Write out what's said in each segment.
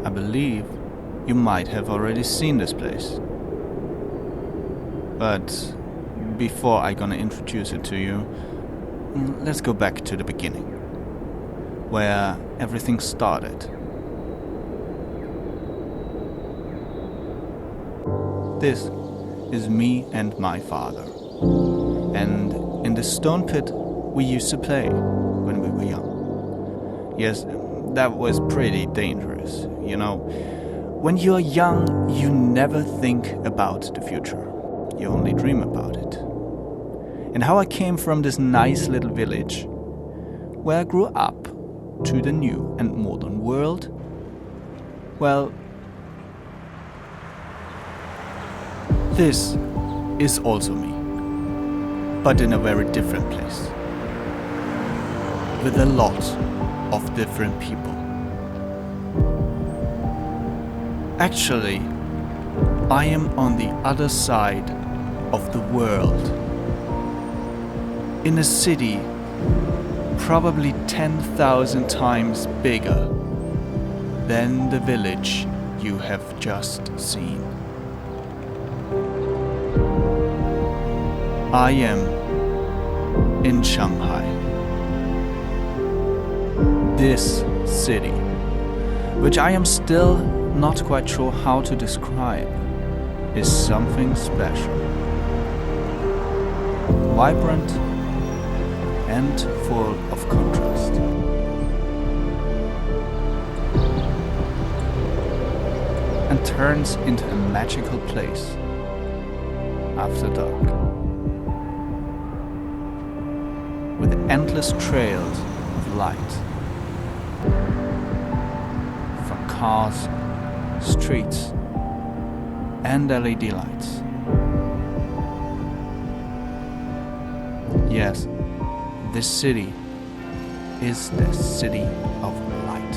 I believe you might have already seen this place. But before I'm gonna introduce it to you, let's go back to the beginning, where everything started. This is me and my father. And in the stone pit we used to play when we were young. Yes, that was pretty dangerous, you know. When you're young, you never think about the future. You only dream about it. And how I came from this nice little village, where I grew up, to the new and modern world, well, this is also me, but in a very different place, with a lot of different people. Actually, I am on the other side of the world, in a city probably 10,000 times bigger than the village you have just seen. I am in Shanghai. This city, which I am still not quite sure how to describe, is something special. Vibrant and full of contrast. And turns into a magical place after dark. With endless trails of light from cars, streets, and LED lights. Yes, this city is the city of light.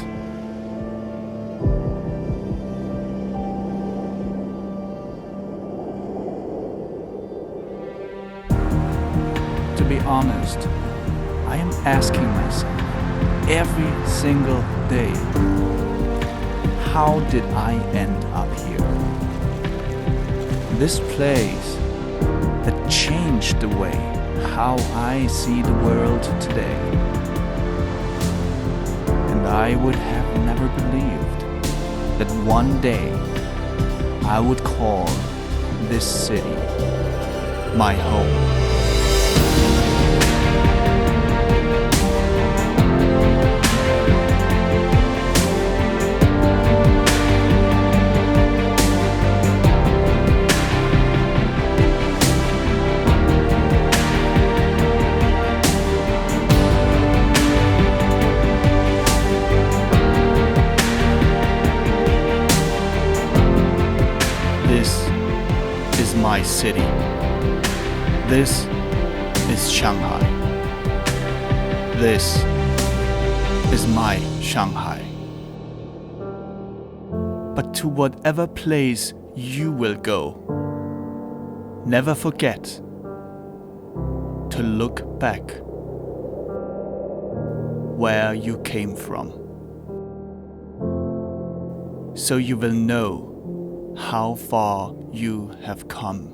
To be honest, I am asking myself every single day, how did I end up here? This place that changed the way how I see the world today. And I would have never believed that one day I would call this city my home. My city. This is Shanghai. This is my Shanghai. But to whatever place you will go, never forget to look back where you came from, so you will know how far you have come.